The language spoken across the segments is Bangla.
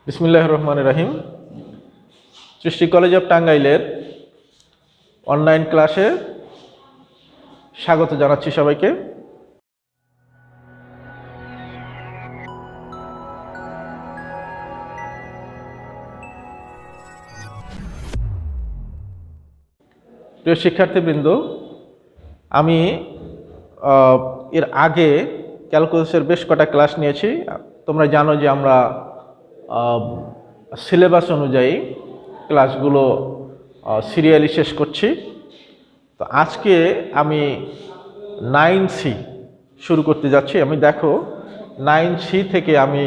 বিসমিল্লাহির রহমানির রহিম। সৃষ্টি কলেজ অফ টাঙ্গাইলের অনলাইন ক্লাসে স্বাগত জানাচ্ছি সবাইকে। প্রিয় শিক্ষার্থীবৃন্দ, আমি এর আগে ক্যালকুলাসের বেশ কটা ক্লাস নিয়েছি। তোমরা জানো যে আমরা সিলেবাস অনুযায়ী ক্লাসগুলো সিরিয়ালি শেষ করছি। তো আজকে আমি 9C শুরু করতে যাচ্ছি। আমি দেখো 9C থেকে আমি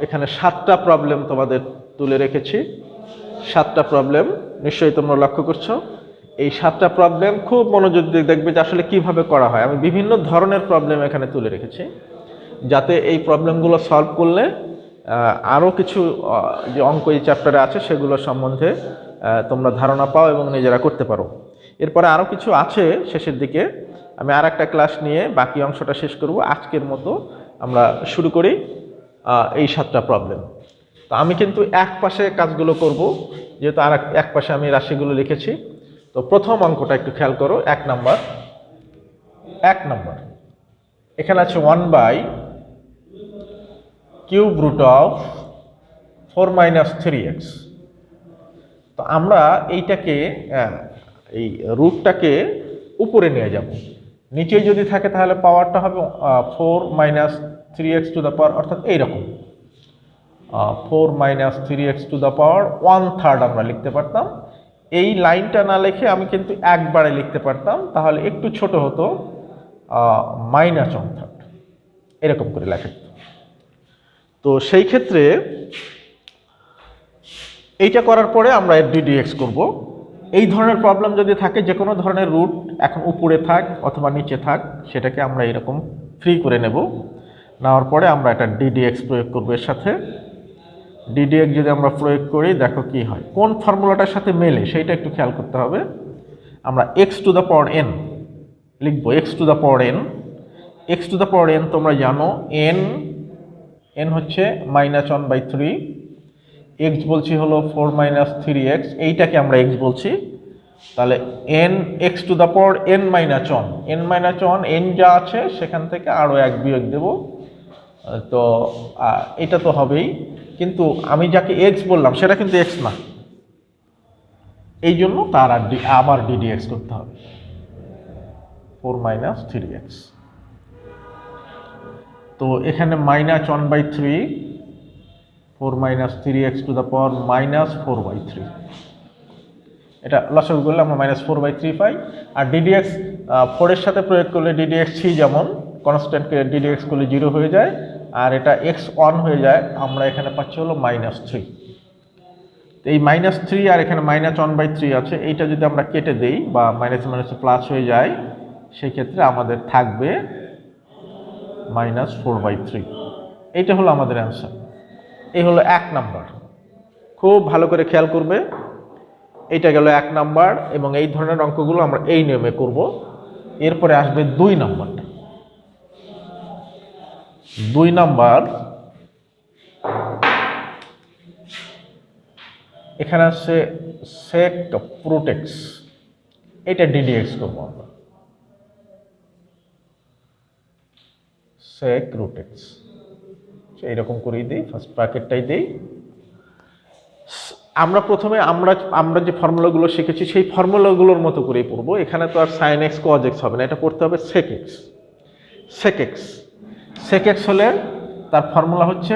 এখানে 7টা প্রবলেম তোমাদের তুলে রেখেছি। 7টা প্রবলেম নিশ্চয়ই তোমরা লক্ষ্য করছো। এই 7টা প্রবলেম খুব মনোযোগ দিয়ে দেখবে যে আসলে কিভাবে করা হয়। আমি বিভিন্ন ধরনের প্রবলেম এখানে তুলে রেখেছি, যাতে এই প্রবলেমগুলো সলভ করলে আরও কিছু যে অঙ্ক এই চ্যাপ্টারে আছে সেগুলো সম্বন্ধে তোমরা ধারণা পাও এবং নিজেরা করতে পারো। এরপরে আরও কিছু আছে শেষের দিকে, আমি আর একটা ক্লাস নিয়ে বাকি অংশটা শেষ করব। আজকের মতো আমরা শুরু করি এই 7টা প্রবলেম। তো আমি কিন্তু এক পাশে কাজগুলো করব, যেহেতু আর এক পাশে আমি রাশিগুলো লিখেছি। তো প্রথম অঙ্কটা একটু খেয়াল করো। 1 নাম্বার এখানে আছে 1/কিউব রুট অফ 4 - 3x। তো আমরা এইটাকে এই রুটটাকে উপরে নিয়ে যাব। নিচে যদি থাকে তাহলে পাওয়ারটা হবে 4 - 3x টু দ্য পাওয়ার, অর্থাৎ এইরকম 4 - 3x টু দ্য পাওয়ার 1/3 আমরা লিখতে পারতাম। এই লাইনটা না লিখে আমি কিন্তু একবারে লিখতে পারতাম, তাহলে একটু ছোট হতো, -1/3 এরকম করে লেখা। তো সেই ক্ষেত্রে এইটা করার পরে আমরা এর ddx করব। এই ধরনের প্রবলেম যদি থাকে, যে কোনো ধরনের রুট এখন উপরে থাক অথবা নিচে থাক, সেটাকে আমরা এরকম ফ্রি করে নেব। নেওয়ার পরে আমরা এটা ddx প্রয়োগ করব। এর সাথে ddx যদি আমরা প্রয়োগ করি, দেখো কি হয়, কোন ফর্মুলাটার সাথে মেলে সেইটা একটু খেয়াল করতে হবে। আমরা x two the power n লিখব। x two the power n তোমরা জানো n হচ্ছে -1/3, x বলছি হলো 4 - 3x, এইটাকে আমরা x বলছি। তাহলে x two the power n - 1 n যা আছে সেখান থেকে আরও 1 বিয়োগ দেব। তো এটা তো হবেই, কিন্তু আমি যাকে x বললাম সেটা কিন্তু x না, এই জন্য তার আবার ddx করতে হবে 4 - 3x। তো এখানে -1/3, 4 - 3x টু দ্য পাওয়ার -4/3, এটা লসাগু করলে আমরা -4/3 পাই। আর ddx 4 এর সাথে প্রয়োগ করলে ddx 3, যেমন কনস্ট্যান্টকে ddx করলে 0 হয়ে যায়, আর এটা x 1 হয়ে যায়। আমরা এখানে পাচ্ছি হলো -3। এই -3 আর এখানে -1/3 আছে, এইটা যদি আমরা কেটে দেই বা মাইনাস প্লাস হয়ে যায়, সেই ক্ষেত্রে আমাদের থাকবে -4/3। এইটা হলো আমাদের অ্যান্সার। এই হলো 1 নাম্বার। খুব ভালো করে খেয়াল করবে। এইটা গেল 1 নাম্বার, এবং এই ধরনের অঙ্কগুলো আমরা এই নিয়মে করব। এরপরে আসবে 2 নাম্বারটা। 2 নাম্বার এখানে আছে sec root x, এটা ddx করবো আমরা, sec root x এইরকম করেই দিই, ফার্স্ট ব্র্যাকেটটাই দিই। আমরা প্রথমে আমরা যে ফর্মুলাগুলো শিখেছি সেই ফর্মুলাগুলোর মতো করেই পড়বো। এখানে তো আর sin x cos x হবে না, এটা পড়তে হবে sec x হলে তার ফর্মুলা হচ্ছে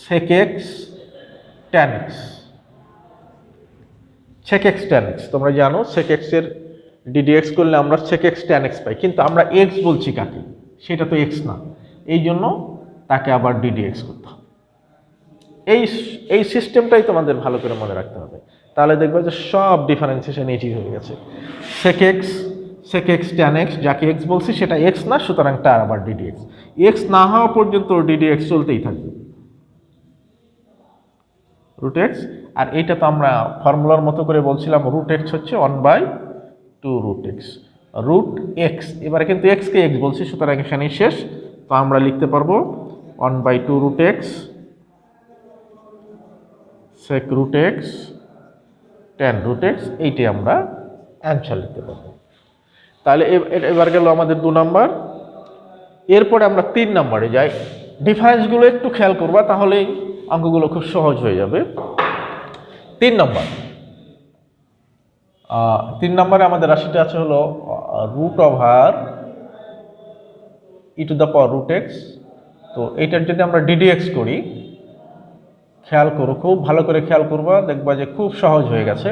sec x tan x। sec x tan x তোমরা জানো, sec x এর ddx করলে আমরা sec x tan x পাই, কিন্তু আমরা x বলছি কাকে, সেটা তো x না, এই জন্য তাকে আবার ddx করতে হবে। এই সিস্টেমটাই তোমাদের ভালো করে মনে রাখতে হবে, তাহলে দেখবে যে সব ডিফারেন্সিয়েশন ইজি হয়ে গেছে। sec x tan x, যাকে x বলছি সেটা x না, সুতরাং তার আবার ddx। x না হওয়া পর্যন্ত ddx চলতেই থাকবে root x। আর এইটা তো আমরা ফর্মুলার মতো করে বলছিলাম, root x হচ্ছে 1/2 root x, root x। এবারে কিন্তু x কে x বলছি, সুতরাং এখানেই শেষ। তো আমরা লিখতে পারবো 1/2 root x sec root x tan root x, এইটাই আমরা অ্যান্সার লিখতে পারবো। তাহলে এবার গেল আমাদের 2 নাম্বার। এরপরে আমরা 3 নাম্বারে যাই। ডিফারেন্সগুলো একটু খেয়াল করবা, তাহলেই অঙ্কগুলো খুব সহজ হয়ে যাবে। 3 নাম্বার, 3 নাম্বারে আমাদের রাশিটা আছে হলো root over e to the power root x. তো এইটার যদি আমরা ডিডিএক্স করি, খেয়াল করো, খুব ভালো করে খেয়াল করবা, দেখবা যে খুব সহজ হয়ে গেছে।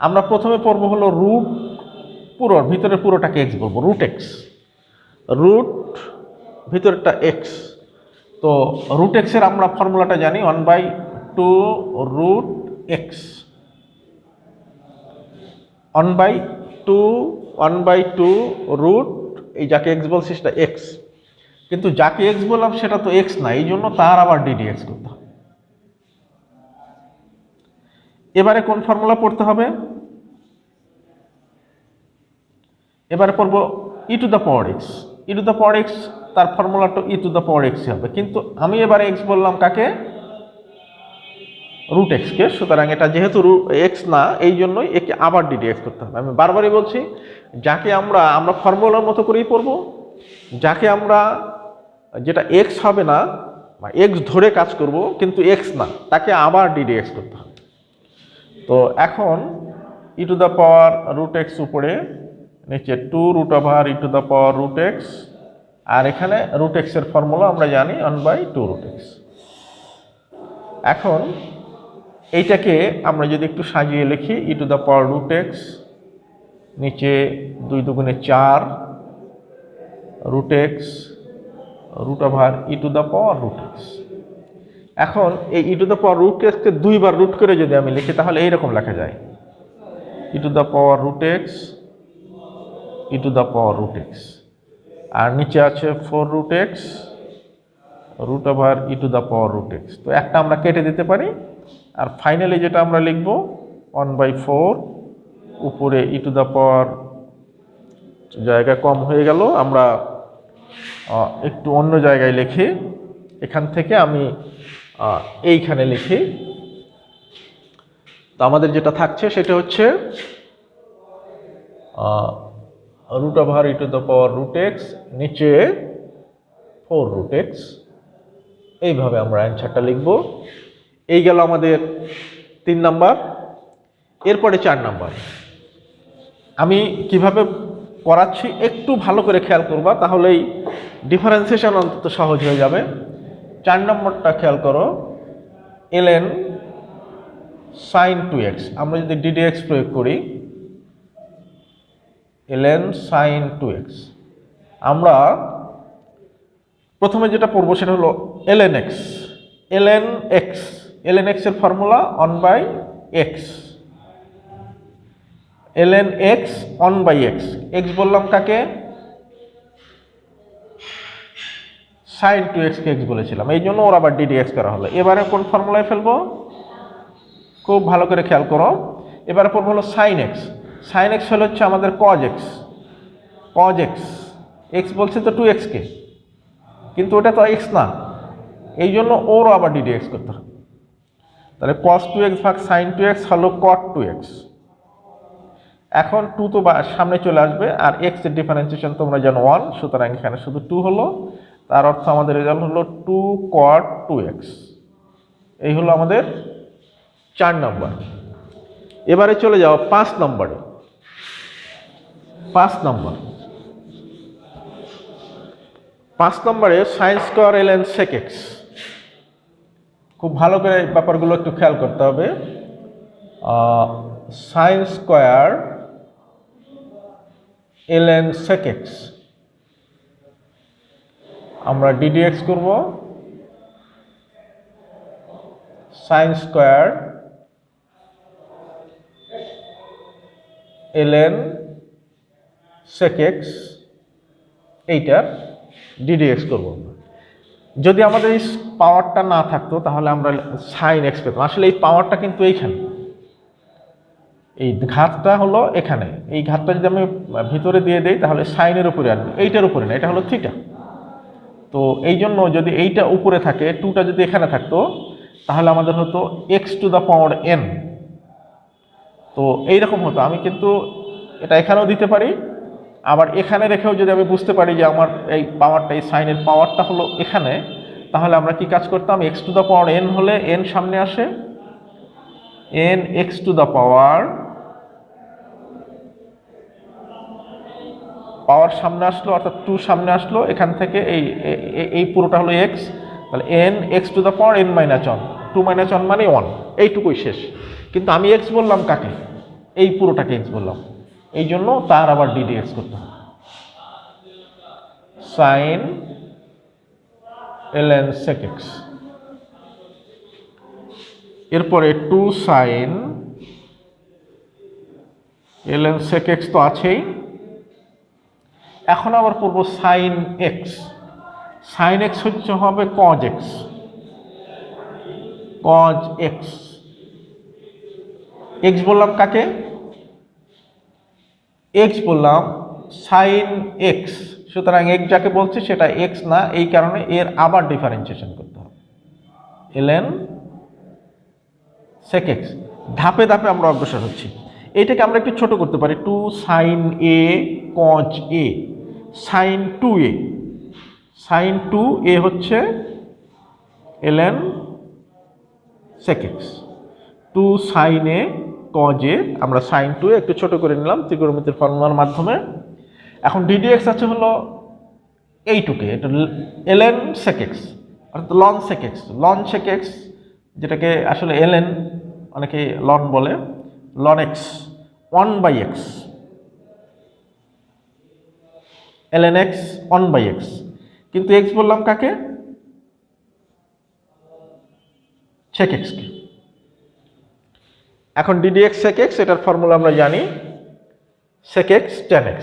আমরা প্রথমে পড়বো হলো রুট, ভিতরের পুরোটাকে এক্স বলবো, রুট এক্স, রুট ভিতরটা এক্স। তো রুট এক্সের আমরা ফর্মুলাটা জানি 1/2 রুট এক্স, 1/2 রুট, এই যাকে এক্স বলছি সেটা এক্স, কিন্তু যাকে এক্স বললাম সেটা তো এক্স না, এই জন্য তার আবার ডিডিএক্স করতে হবে। এবারে কোন ফর্মুলা পড়তে হবে? এবারে পড়বো e to the power x. E to the power x, তার ফর্মুলাটা e to the power x হবে, কিন্তু আমি এবারে এক্স বললাম কাকে? রুট এক্সকে। সুতরাং এটা যেহেতু এক্স না, এই জন্যই একে আবার ডিডিএক্স করতে হবে। আমি বারবারই বলছি, যাকে আমরা ফর্মুলার মতো করেই পড়বো, যাকে আমরা যেটা এক্স হবে না বা এক্স ধরে কাজ করব কিন্তু এক্স না, তাকে আবার ডিডিএক্স করতে হবে। তো এখন e to the power root x উপরে, নিচে 2 root over e to the power root x, আর এখানে রুট এক্সের ফর্মুলা আমরা জানি 1/2 রুট এক্স। এখন এইটাকে আমরা যদি একটু সাজিয়ে লিখি, e to the power root x, নিচে 2 দুগুণে 4 root x root over e to the power root x. এখন এই e to the power root এক্সকে 2 বার রুট করে যদি আমি লিখি, তাহলে এইরকম লেখা যায়, e to the power root x e to the power root x, আর নিচে আছে 4 root x root over e to the power root x. তো একটা আমরা কেটে দিতে পারি, আর ফাইনালি যেটা আমরা লিখব 1/4 উপরে ই টু দ্য পাওয়ার, জায়গা কম হয়ে গেল, আমরা একটু অন্য জায়গায় লিখি, এখান থেকে আমি এইখানে লিখি। তো আমাদের যেটা থাকছে সেটা হচ্ছে root over e to the power root x, নিচে 4 রুট এক্স, এইভাবে আমরা অ্যান্সারটা লিখব। এই গেল আমাদের 3 নাম্বার। এরপরে 4 নাম্বার। আমি কিভাবে করাচ্ছি একটু ভালো করে খেয়াল করবা, তাহলেই ডিফারেন্সিয়েশন অন্তত সহজ হয়ে যাবে। 4 নম্বরটা খেয়াল করো, ln sin 2x, আমরা যদি ddx প্রয়োগ করি, ln sin 2x, আমরা প্রথমে যেটা পড়বো সেটা হলো ln x। ln x এর formula 1/x, ln x 1/x, x বললাম কাকে? sin 2x কে x বলেছিলাম, এই জন্য ওর আবার ddx করা হলো। এবারে কোন ফর্মুলায় ফেলবো? খুব ভালো করে খেয়াল করো। এবারে পড়বো হলো sin x। sin x হলো হচ্ছে আমাদের cos x, x বলছে তো 2x কে, কিন্তু ওটা তো x না, এই জন্য ওরও আবার ddx করতে হবে। তাহলে cos 2x ভাগ sin 2x হলো cot 2x। এখন 2 তো সামনে চলে আসবে, আর x এর ডিফারেন্সিয়েশন তোমরা জানো 1, সুতরাং এখানে শুধু 2 হলো, তার অর্থ আমাদের রেজাল্ট হলো 2 cot 2x। এই হলো আমাদের 4 নম্বর। এবারে চলে যাও 5 নম্বরে। 5 নম্বরে sin square ln sec x। খুব ভালো করে ব্যাপারগুলো একটু খেয়াল করতে হবে। sin square ln sec x, আমরা ddx করব sin square ln sec x, এইটার ddx করব। যদি আমাদের এই পাওয়ারটা না থাকতো তাহলে আমরা sin x পেতাম। আসলে এই পাওয়ারটা কিন্তু এইখানে, এই ঘাতটা হলো এখানে, এই ঘাতটা যদি আমি ভিতরে দিয়ে দেই তাহলে সাইনের উপরে আসবে, এইটার উপরে না, এটা হলো থিটা। তো এই জন্য যদি এইটা উপরে থাকে, 2টা যদি এখানে থাকতো, তাহলে আমাদের হতো x two the power N. তো এইরকম হতো। আমি কিন্তু এটা এখানেও দিতে পারি, আবার এখানে রেখেও যদি আমি বুঝতে পারি যে আমার এই পাওয়ারটা, এই সাইনের পাওয়ারটা হলো এখানে, তাহলে আমরা কি কাজ করতাম, x two the power N হলে এন সামনে আসে, এন এক্স টু দ্য পাওয়ার সামনে আসলো, অর্থাৎ 2 সামনে আসলো, এখান থেকে এই পুরোটা হলো এক্স, তাহলে N x two the power N minus one, 2 minus one মানে 1, এইটুকুই শেষ। কিন্তু আমি এক্স বললাম কাকে, এই পুরোটাকে এক্স বললাম, এই জন্য তার আবার ডিডি এক্স করতে হবে, সাইন ln sec x। এরপরে 2 সাইন ln sec x তো আছেই। এখন আবার পড়ব সাইন এক্স। সাইন এক্স হচ্ছে হবে cos x, cos x. X বললাম কাকে, এক্স বললাম সাইন এক্স, সুতরাং এক্স যাকে বলছে সেটা এক্স না, এই কারণে এর আবার ডিফারেন্সিয়েশন করতে হবে, ln sec x। ধাপে ধাপে আমরা অগ্রসর হচ্ছি। এইটাকে আমরা একটু ছোট করতে পারি, 2 sin a cos a, sin 2a, sin 2a হচ্ছে ln sec x, 2 sin a cos a, আমরা সাইন 2a একটু ছোট করে নিলাম ত্রিকোণমিতির ফর্মুলার মাধ্যমে। এখন ddx আছে হলো এইটুকে, এটা ln sec x অর্থাৎ ln sec x, ln sec x যেটাকে আসলে ln অনেকে ln বলে, ln x 1/x, ln x 1/x। কিন্তু x বললাম কাকে, sec x কে। এখন ddx sec x এটার ফর্মুলা আমরা জানি, sec x tan x।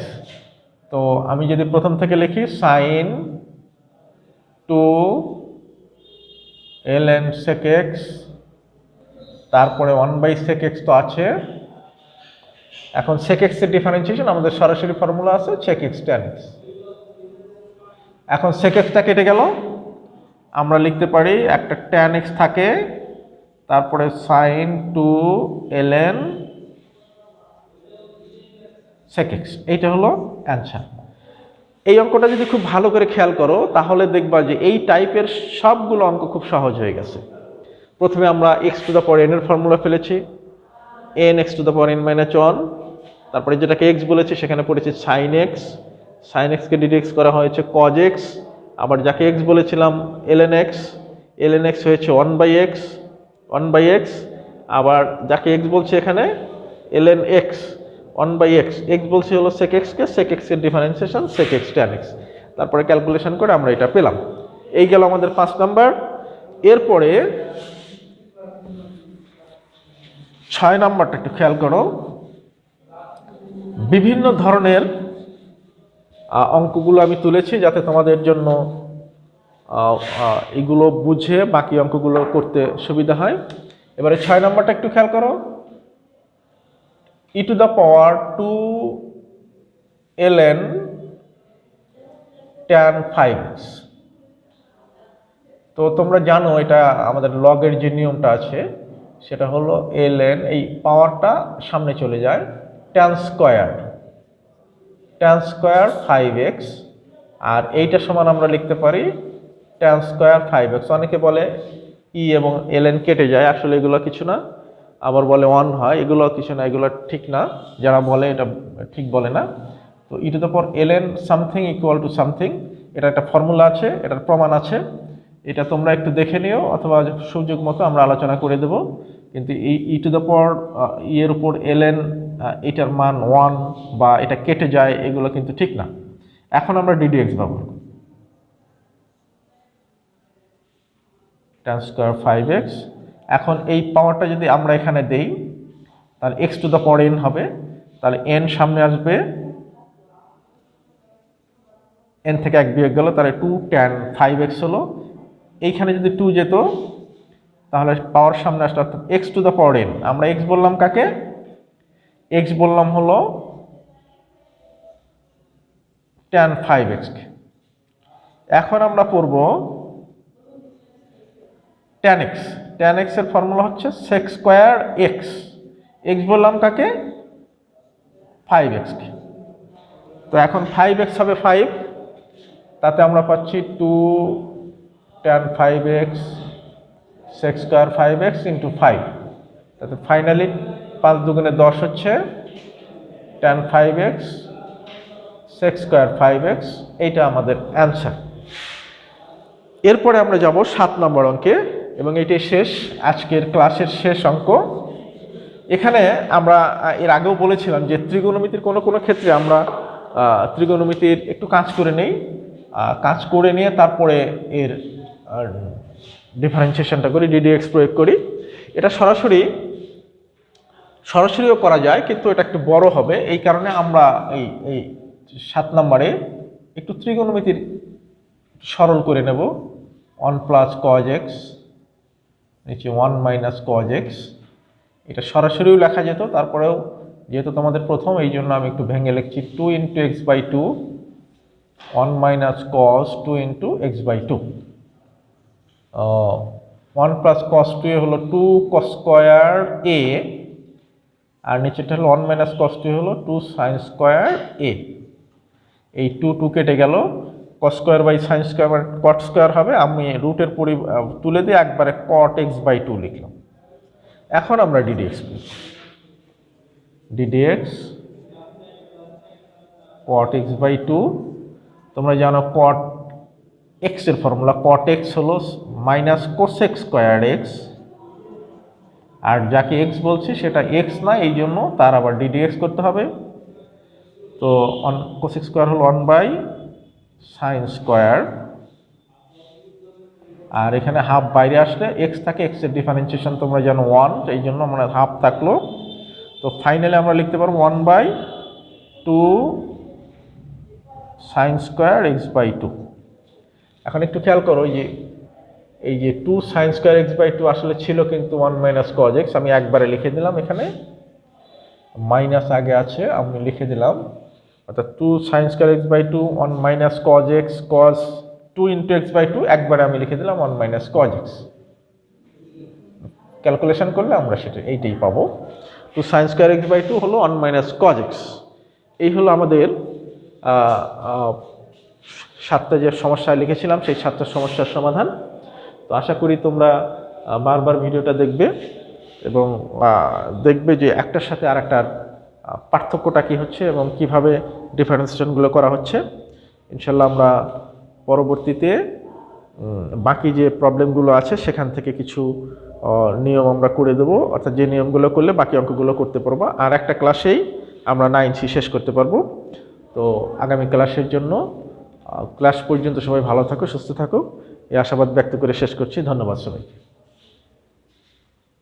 তো আমি যদি প্রথম থেকে লিখি সাইন 2 ln sec x, তারপরে 1/sec x তো আছে। এখন sec x এর ডিফারেন্সিয়েশন আমাদের সরাসরি ফর্মুলা আছে, sec x tan x। এখন sec x টা কেটে গেল, আমরা লিখতে পারি একটা tan x থাকে, তারপরে সাইন 2 ln sec x, এইটা হলো অ্যান্সার। এই অঙ্কটা যদি খুব ভালো করে খেয়াল করো তাহলে দেখবা যে এই টাইপের সবগুলো অঙ্ক খুব সহজ হয়ে গেছে। প্রথমে আমরা x two the power N এর ফর্মুলা ফেলেছি, N x two the power N minus one, তারপরে যেটাকে এক্স বলেছি সেখানে পড়েছি সাইন এক্স, সাইন এক্সকে ডিডেক্স করা হয়েছে কজ এক্স, আবার যাকে এক্স বলেছিলাম এলএন এক্স হয়েছে 1/x, 1/x, আবার যাকে এক্স বলছে এখানে এলএন এক্স 1/x, এক্স বলছে হলো sec x কে, sec x এর differentiation sec x tan x, তারপরে ক্যালকুলেশন করে আমরা এটা পেলাম। এই গেল আমাদের 5 নাম্বার। এরপরে 6 নাম্বারটা একটু খেয়াল করো। বিভিন্ন ধরনের অঙ্কগুলো আমি তুলেছি যাতে তোমাদের জন্য এগুলো বুঝে বাকি অঙ্কগুলো করতে সুবিধা হয়। এবারে 6 নাম্বারটা একটু খেয়াল করো, e to the power 2 ln tan 5x। তো তোমরা জানো এটা আমাদের লগের যে নিয়মটা আছে সেটা হলো ln, এই পাওয়ারটা সামনে চলে যায়, tan স্কয়ার 5x, আর এইটা সমান আমরা লিখতে পারি tan স্কয়ার 5x। অনেকে বলে ই এবং ln কেটে যায়, আসলে এগুলো কিছু না, আবার বলে 1 হয়, এগুলো কিছু না, এগুলো ঠিক না, যারা বলে এটা ঠিক বলে না। তো e to the power ln something equal to something, এটা একটা ফর্মুলা আছে, এটার প্রমাণ আছে, এটা তোমরা একটু দেখে নিও অথবা সুযোগ মতো আমরা আলোচনা করে দেব। কিন্তু এই ই টু দ্য পাওয়ার এর উপর ln এটার মান 1 বা এটা কেটে যায়, এগুলো কিন্তু ঠিক না। এখন আমরা ddx ব্যবহার করব, tan স্কয়ার 5x। এখন এই পাওয়ারটা যদি আমরা এখানে দেই তাহলে x two the power n হবে, তাহলে n সামনে আসবে, n থেকে 1 বিয়োগ গেল, তাহলে 2 tan 5x হলো। এইখানে যদি 2 যেত তাহলে পাওয়ার সামনে আসলো, অর্থাৎ x two the power n। আমরা x বললাম কাকে, x বললাম হলো tan 5x কে। এখন আমরা পড়ব tan x, tan x এর ফর্মুলা হচ্ছে sec স্কয়ার x, x বললাম কাকে, 5x কে। তো এখন 5x হবে 5, তাতে আমরা পাচ্ছি 2 tan 5x sec square 5x into 5, তাতে ফাইনালি 5 দুগুণে 10 হচ্ছে tan 5x sec square 5x, এইটা আমাদের অ্যান্সার। এরপরে আমরা যাব 7 নম্বর অঙ্কে, এবং এটাই শেষ, আজকের ক্লাসের শেষ অঙ্ক। এখানে আমরা এর আগেও বলেছিলাম যে ত্রিকোণমিতির কোনো কোনো ক্ষেত্রে আমরা ত্রিকোণমিতির একটু কাজ করে নেই, কাজ করে নিয়ে তারপরে এর ডিফারেন্সিয়েশনটা করি, ddx প্রয়োগ করি। এটা সরাসরিও করা যায়, কিন্তু এটা একটু বড় হবে, এই কারণে আমরা এই 7 নম্বরে একটু ত্রিকোণমিতির সরল করে নেব। 1 প্লাস cos x নিচে 1 মাইনাস cos x, এটা সরাসরিও লেখা যেত, তারপরেও যেহেতু তোমাদের প্রথম, এই জন্য আমি একটু ভেঙে লিখছি 2 into x by 2 1 minus cos 2 into x by 2। 1 plus cos 2 হলো 2 cos স্কোয়ার a, আর নিচেটা হলো 1 মাইনাস cos 2 হলো 2 sin স্কোয়ার a। এই 2 কেটে গেল, cos square by sin square মানে cot স্কোয়ার হবে, আমি রুটের তুলে দিয়ে একবারে cot x বাই 2 লিখলাম। এখন আমরা ddx cot x বাই 2, তোমরা জানো cot x এর ফর্মুলা, cot x হলো মাইনাস cosec স্কোয়ার x, আর যাকে x বলছি সেটা x না, এই জন্য তার আবার ddx করতে হবে। তো cosec স্কোয়ার হলো 1 বাই sin স্কোয়ার, আর এখানে হাফ বাইরে আসলে x থাকে, x এর ডিফারেন্সিয়েশন তোমরা জানো 1, এই জন্য আমরা হাফ থাকলো। তো ফাইনালি আমরা লিখতে পারবো 1 by 2 sin square x by 2। এখন একটু খেয়াল করো, এই যে 2 sin স্কোয়ার x বাই 2 আসলে ছিল কিন্তু 1 মাইনাস cos x, আমি একবারে লিখে দিলাম, এখানে মাইনাস আগে আছে, আমি লিখে দিলাম, অর্থাৎ 2 sin square x by 2 1 minus cos x cos 2 into x by 2, একবারে আমি লিখে দিলাম 1 মাইনাস cos x। ক্যালকুলেশন করলে আমরা এইটাই পাবো, 2 sin স্কোয়ার x বাই 2 হলো 1 মাইনাস cos x। এই হলো আমাদের 7টা যে সমস্যা লিখেছিলাম, সেই 7টা সমস্যার সমাধান। তো আশা করি তোমরা বারবার ভিডিওটা দেখবে এবং দেখবে যে একটার সাথে আরেকটার পার্থক্যটা কী হচ্ছে এবং কিভাবে ডিফারেন্সিয়েশনগুলো করা হচ্ছে। ইনশাল্লাহ আমরা পরবর্তীতে বাকি যে প্রবলেমগুলো আছে সেখান থেকে কিছু নিয়ম আমরা করে দেবো, অর্থাৎ যে নিয়মগুলো করলে বাকি অঙ্কগুলো করতে পারবো, আর একটা ক্লাসেই আমরা 9C শেষ করতে পারবো। তো আগামী ক্লাসের জন্য ক্লাস পর্যন্ত সবাই ভালো থাকো, সুস্থ থাকো, এই আশাবাদ ব্যক্ত করে শেষ করছি। ধন্যবাদ সবাইকে।